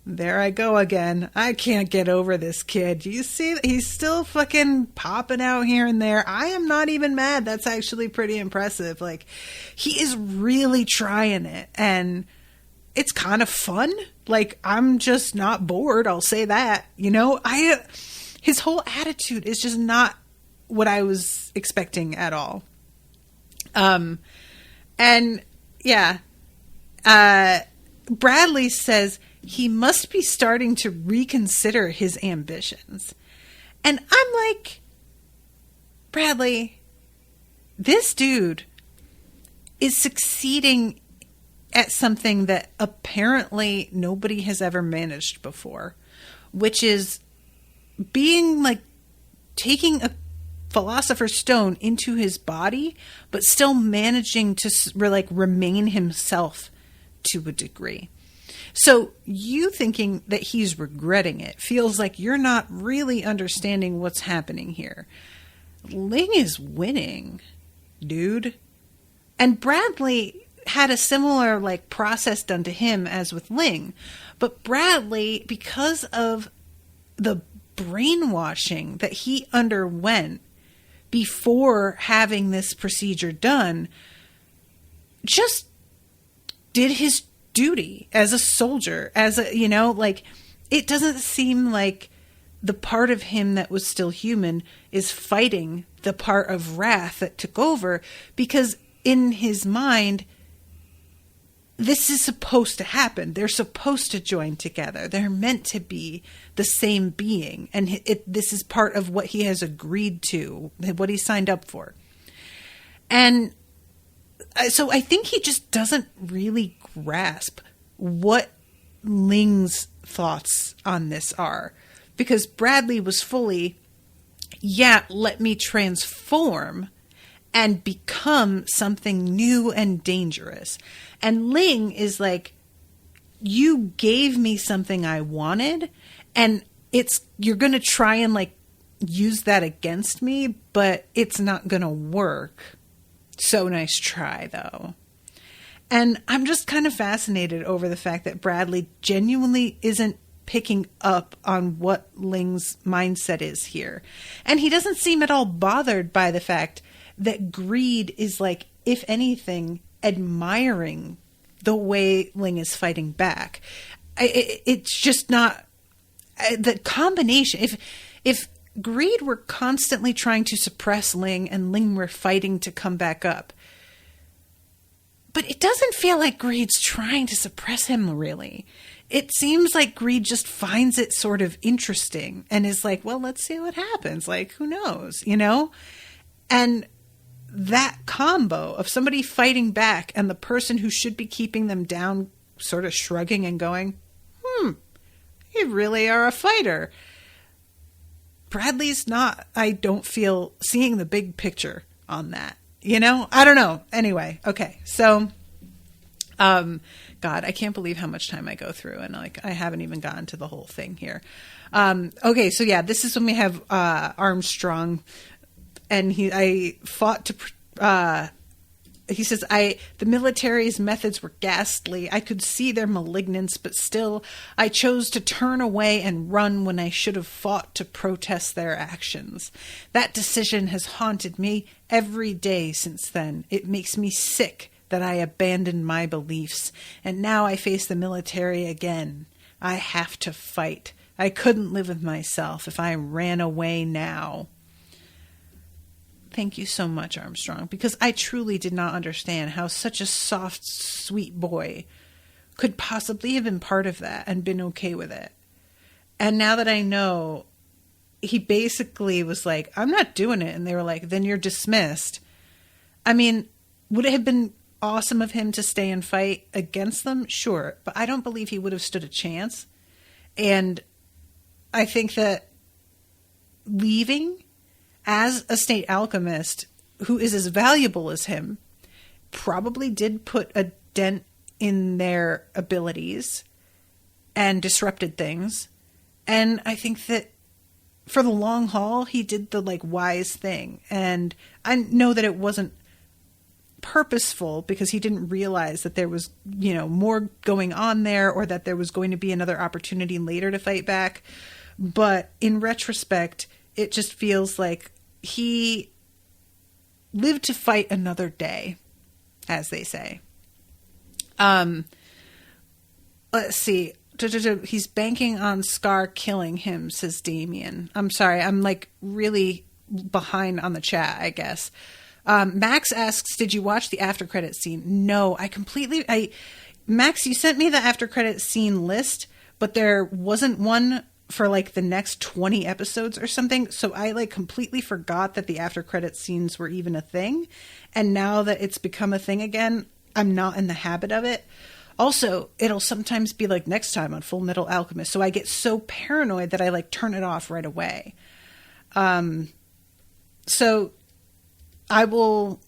there I go again. I can't get over this kid. Do you see? He's still fucking popping out here and there. I am not even mad. That's actually pretty impressive. Like, he is really trying it. And it's kind of fun. Like, I'm just not bored. I'll say that. His whole attitude is just not what I was expecting at all. Bradley says he must be starting to reconsider his ambitions. And I'm like, Bradley, this dude is succeeding at something that apparently nobody has ever managed before, which is being like taking a philosopher's stone into his body, but still managing to remain himself to a degree. So you thinking that he's regretting it feels like you're not really understanding what's happening here. Ling is winning, dude. And Bradley had a similar process done to him as with Ling. But Bradley, because of the brainwashing that he underwent before having this procedure done, just did his duty as a soldier, it doesn't seem like the part of him that was still human is fighting the part of wrath that took over, because in his mind, this is supposed to happen. They're supposed to join together. They're meant to be the same being. And this is part of what he has agreed to, what he signed up for. And so I think he just doesn't really grasp what Ling's thoughts on this are. Because Bradley was fully, let me transform and become something new and dangerous. And Ling is like, you gave me something I wanted, and you're going to try and use that against me, but it's not going to work. So nice try, though. And I'm just kind of fascinated over the fact that Bradley genuinely isn't picking up on what Ling's mindset is here. And he doesn't seem at all bothered by the fact that Greed is if anything, admiring the way Ling is fighting back. It's just not the combination. If Greed were constantly trying to suppress Ling and Ling were fighting to come back up, but it doesn't feel like Greed's trying to suppress him, really. It seems like Greed just finds it sort of interesting and is like, well, let's see what happens. Who knows, And that combo of somebody fighting back and the person who should be keeping them down sort of shrugging and going, you really are a fighter. Bradley's not, I don't feel, seeing the big picture on that. I don't know. Anyway, okay. So, God, I can't believe how much time I go through, and I haven't even gotten to the whole thing here. Okay, so this is when we have Armstrong, and I fought to. He says, the military's methods were ghastly. I could see their malignance, but still, I chose to turn away and run when I should have fought to protest their actions. That decision has haunted me every day since then. It makes me sick that I abandoned my beliefs, and now I face the military again. I have to fight. I couldn't live with myself if I ran away now. Thank you so much, Armstrong, because I truly did not understand how such a soft, sweet boy could possibly have been part of that and been okay with it. And now that I know, he basically was like, I'm not doing it. And they were like, then you're dismissed. I mean, would it have been awesome of him to stay and fight against them? Sure. But I don't believe he would have stood a chance. And I think that leaving as a state alchemist who is as valuable as him probably did put a dent in their abilities and disrupted things. And I think that for the long haul, he did the like wise thing. And I know that it wasn't purposeful because he didn't realize that there was, more going on there, or that there was going to be another opportunity later to fight back. But in retrospect, it just feels like he lived to fight another day, as they say. Let's see. He's banking on Scar killing him, says Damien. I'm sorry. I'm like really behind on the chat, I guess. Max asks, did you watch the after credit scene? No, Max, you sent me the after credit scene list, but there wasn't one for like the next 20 episodes or something. So I like completely forgot that the after credit scenes were even a thing. And now that it's become a thing again, I'm not in the habit of it. Also, it'll sometimes be like next time on Fullmetal Alchemist. So I get so paranoid that I like turn it off right away. So I will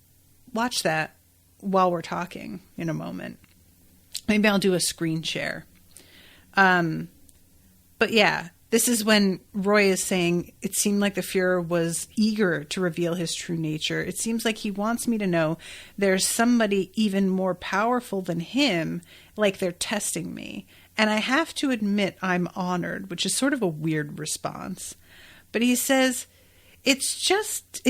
watch that while we're talking in a moment. Maybe I'll do a screen share. But yeah, this is when Roy is saying it seemed like the Fuhrer was eager to reveal his true nature. It seems like he wants me to know there's somebody even more powerful than him, like they're testing me. And I have to admit I'm honored, which is sort of a weird response. But he says, it's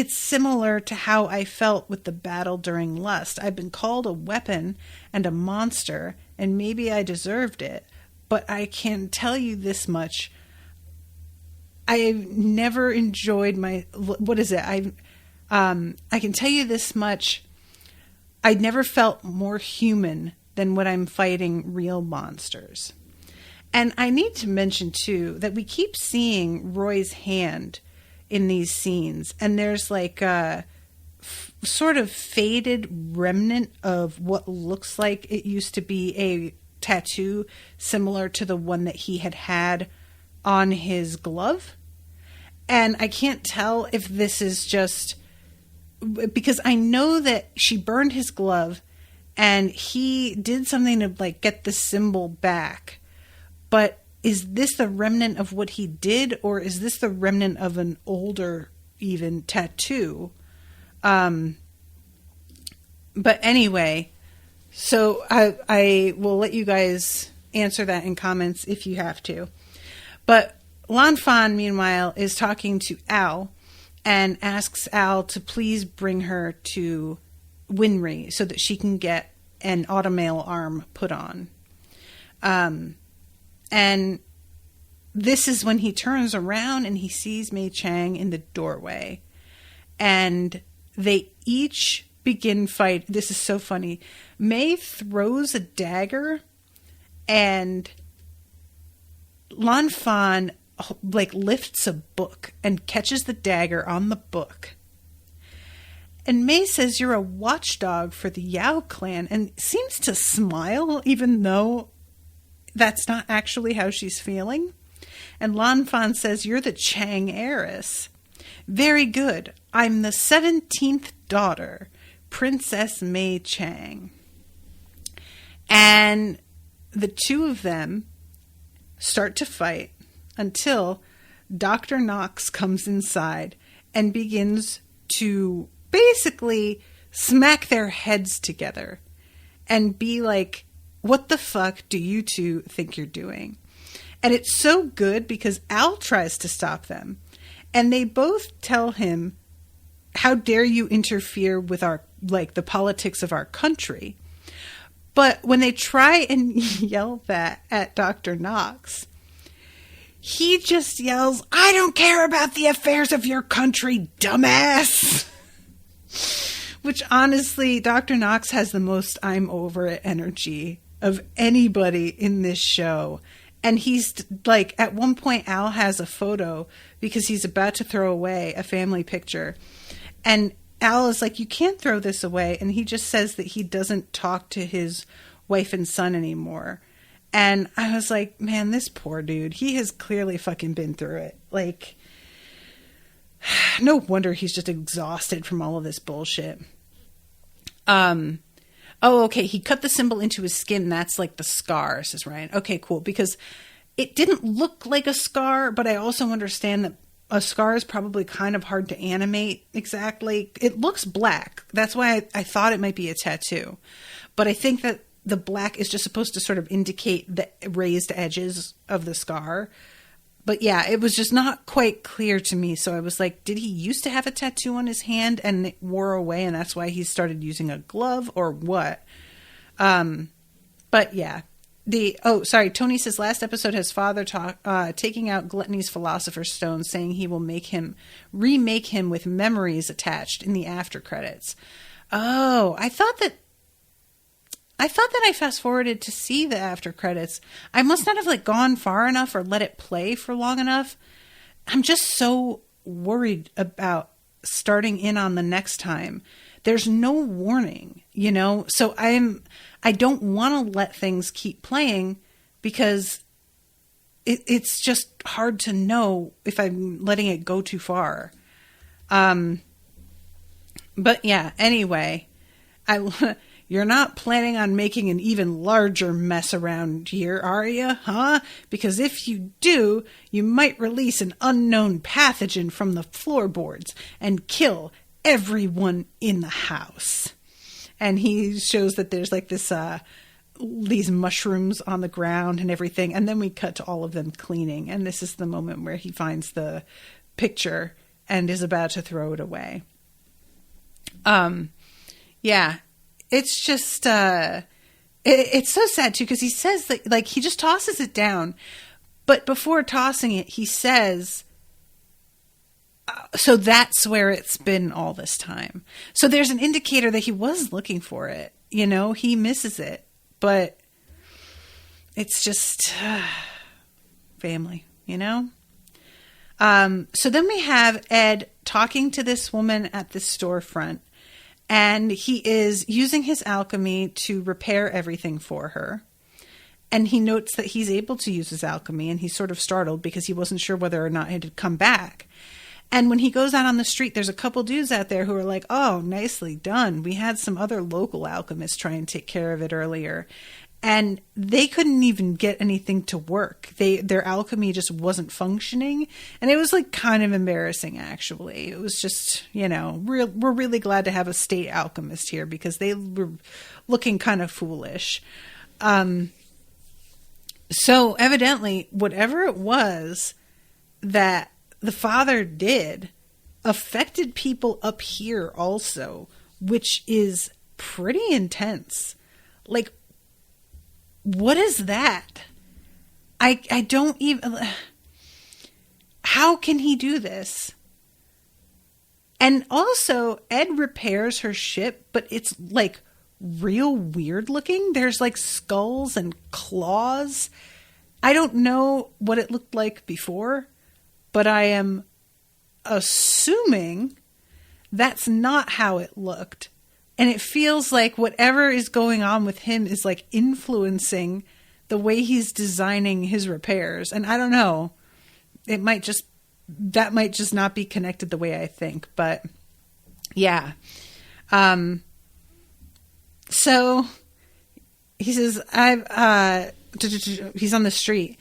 similar to how I felt with the battle during Lust. I've been called a weapon and a monster, and maybe I deserved it. But I can tell you this much. I've never enjoyed I can tell you this much. I never felt more human than when I'm fighting real monsters. And I need to mention, too, that we keep seeing Roy's hand in these scenes. And there's like a sort of faded remnant of what looks like it used to be a tattoo similar to the one that he had on his glove. And I can't tell if this is just because I know that she burned his glove and he did something to like get the symbol back. But is this the remnant of what he did, or is this the remnant of an older even tattoo? But anyway, so I will let you guys answer that in comments if you have to. But Lan Fan, meanwhile, is talking to Al and asks Al to please bring her to Winry so that she can get an automail arm put on. And this is when he turns around and he sees Mei Chang in the doorway. And they each begin fight. This is so funny. Mei throws a dagger and Lan Fan like lifts a book and catches the dagger on the book. And Mei says, you're a watchdog for the Yao clan, and seems to smile even though that's not actually how she's feeling. And Lan Fan says, you're the Chang heiress. Very good. I'm the 17th daughter, Princess Mei Chang. And the two of them start to fight until Dr. Knox comes inside and begins to basically smack their heads together and be like, what the fuck do you two think you're doing? And it's so good because Al tries to stop them. And they both tell him, how dare you interfere with the politics of our country? But when they try and yell that at Dr. Knox, he just yells, I don't care about the affairs of your country, dumbass. Which honestly, Dr. Knox has the most I'm over it energy of anybody in this show. And he's like, at one point, Al has a photo because he's about to throw away a family picture. And Al is like, you can't throw this away. And he just says that he doesn't talk to his wife and son anymore. And I was like, man, this poor dude, he has clearly fucking been through it. Like, no wonder he's just exhausted from all of this bullshit. Oh, okay. He cut the symbol into his skin. That's like the scar, says Ryan. Okay, cool. Because it didn't look like a scar, but I also understand that a scar is probably kind of hard to animate exactly. It looks black. That's why I thought it might be a tattoo. But I think that the black is just supposed to sort of indicate the raised edges of the scar. But yeah, it was just not quite clear to me. So I was like, did he used to have a tattoo on his hand and it wore away and that's why he started using a glove or what? But yeah. Tony says last episode has father taking out Gluttony's Philosopher's Stone, saying he will remake him with memories attached in the after credits. Oh, I thought that I fast forwarded to see the after credits. I must not have gone far enough or let it play for long enough. I'm just so worried about starting in on the next time. There's no warning, so I don't want to let things keep playing because it's just hard to know if I'm letting it go too far. But yeah, anyway, you're not planning on making an even larger mess around here, are you? Huh? Because if you do, you might release an unknown pathogen from the floorboards and kill everyone in the house. And he shows that there's these mushrooms on the ground and everything. And then we cut to all of them cleaning. And this is the moment where he finds the picture and is about to throw it away. Yeah. It's just, it's so sad too, because he says that, he just tosses it down. But before tossing it, he says, so that's where it's been all this time. So there's an indicator that he was looking for it. He misses it. But it's just family, So then we have Ed talking to this woman at the storefront. And he is using his alchemy to repair everything for her. And he notes that he's able to use his alchemy, and he's sort of startled because he wasn't sure whether or not it had come back. And when he goes out on the street, there's a couple dudes out there who are like, oh, nicely done. We had some other local alchemists try and take care of it earlier. And they couldn't even get anything to work. Their alchemy just wasn't functioning. And it was kind of embarrassing, actually. It was just, we're really glad to have a state alchemist here because they were looking kind of foolish. So evidently, whatever it was that the father did affected people up here also, which is pretty intense. What is that? I don't even... How can he do this? And also, Ed repairs her ship, but it's real weird looking. There's skulls and claws. I don't know what it looked like before, but I am assuming that's not how it looked. And it feels like whatever is going on with him is influencing the way he's designing his repairs. And I don't know, that might just not be connected the way I think, but yeah. So he says, he's on the street.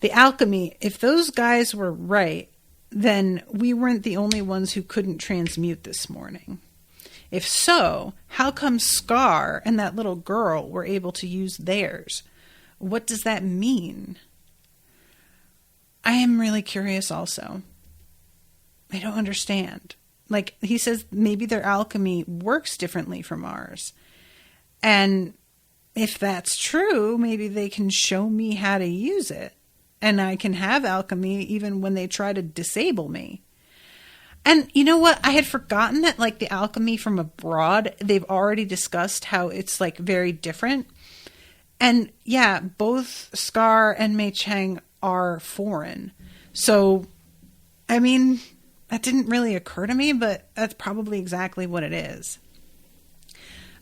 The alchemy, if those guys were right, then we weren't the only ones who couldn't transmute this morning. If so, how come Scar and that little girl were able to use theirs? What does that mean? I am really curious also. I don't understand. He says maybe their alchemy works differently from ours. And if that's true, maybe they can show me how to use it. And I can have alchemy even when they try to disable me. And you know what? I had forgotten that the alchemy from abroad, they've already discussed how it's very different. And yeah, both Scar and Mei Chang are foreign. So, I mean, that didn't really occur to me, but that's probably exactly what it is.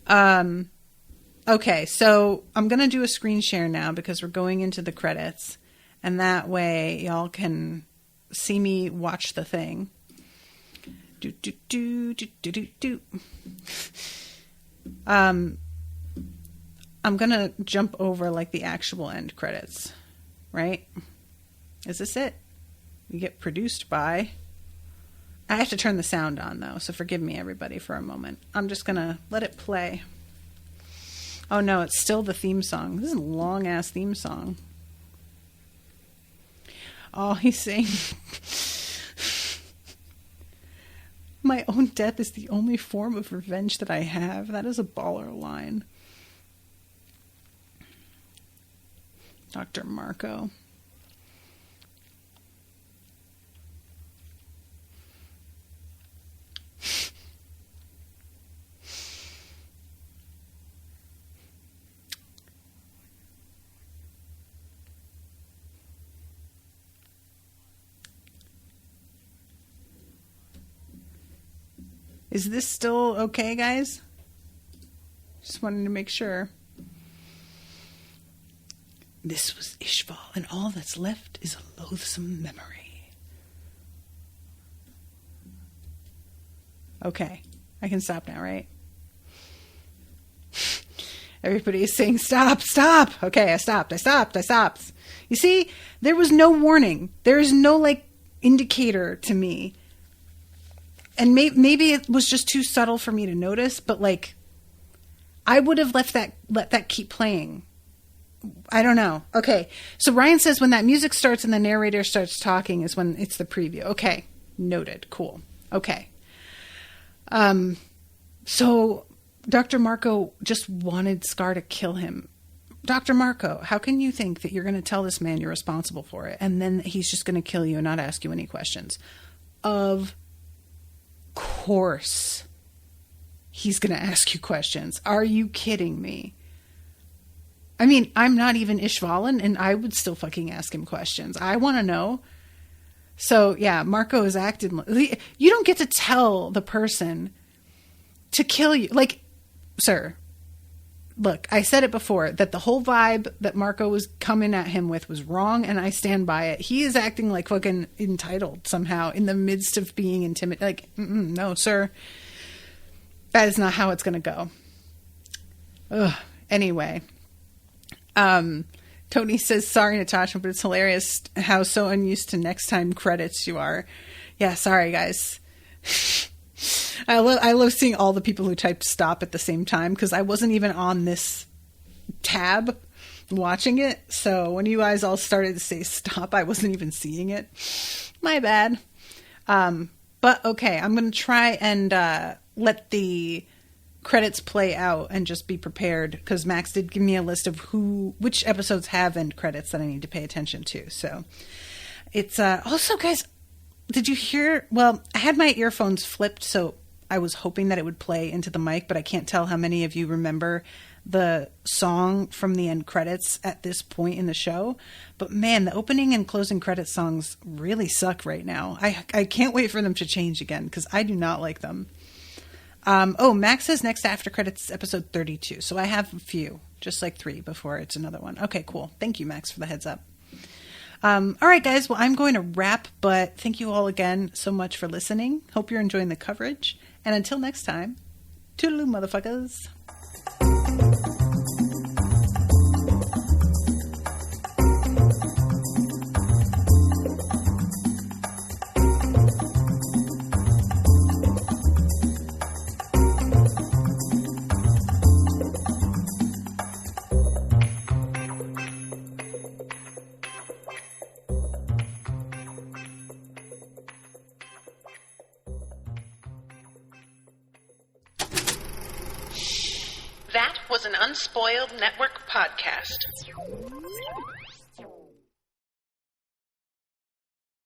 Okay, so I'm going to do a screen share now because we're going into the credits. And that way y'all can see me watch the thing. I'm going to jump over like the actual end credits, right? Is this it? We get produced by... I have to turn the sound on though, so forgive me everybody for a moment. I'm just going to let it play. Oh no, it's still the theme song. This is a long ass theme song. Oh, he's saying... My own death is the only form of revenge that I have. That is a baller line. Dr. Marco. Is this still okay, guys? Just wanted to make sure. This was Ishval, and all that's left is a loathsome memory. Okay, I can stop now, right? Everybody is saying, stop, stop. Okay, I stopped. You see, there was no warning. There is no, indicator to me. And maybe it was just too subtle for me to notice, but I would have let that keep playing. I don't know. Okay. So Ryan says when that music starts and the narrator starts talking is when it's the preview. Okay. Noted. Cool. Okay. So Dr. Marco just wanted Scar to kill him. Dr. Marco, how can you think that you're going to tell this man you're responsible for it and then he's just going to kill you and not ask you any questions? Of course he's going to ask you questions. Are you kidding me? I mean, I'm not even Ishvalan and I would still fucking ask him questions. I want to know. So yeah, Marco is acting. You don't get to tell the person to kill you. Sir, look, I said it before that the whole vibe that Marco was coming at him with was wrong, and I stand by it. He is acting like fucking entitled somehow in the midst of being intimidated. No, sir. That is not how it's going to go. Ugh. Anyway. Tony says, sorry, Natasha, but it's hilarious how so unused to next time credits you are. Yeah, sorry, guys. I love seeing all the people who typed stop at the same time because I wasn't even on this tab watching it. So when you guys all started to say stop, I wasn't even seeing it. My bad. But okay, I'm going to try and let the credits play out and just be prepared because Max did give me a list of which episodes have end credits that I need to pay attention to. So it's also, guys, did you hear? Well, I had my earphones flipped, so I was hoping that it would play into the mic, but I can't tell how many of you remember the song from the end credits at this point in the show. But man, the opening and closing credit songs really suck right now. I can't wait for them to change again because I do not like them. Max says next after credits is episode 32. So I have a few, just 3 before it's another one. Okay, cool. Thank you, Max, for the heads up. All right, guys. Well, I'm going to wrap, but thank you all again so much for listening. Hope you're enjoying the coverage. And until next time, toodaloo, motherfuckers. That was an Unspoiled Network podcast.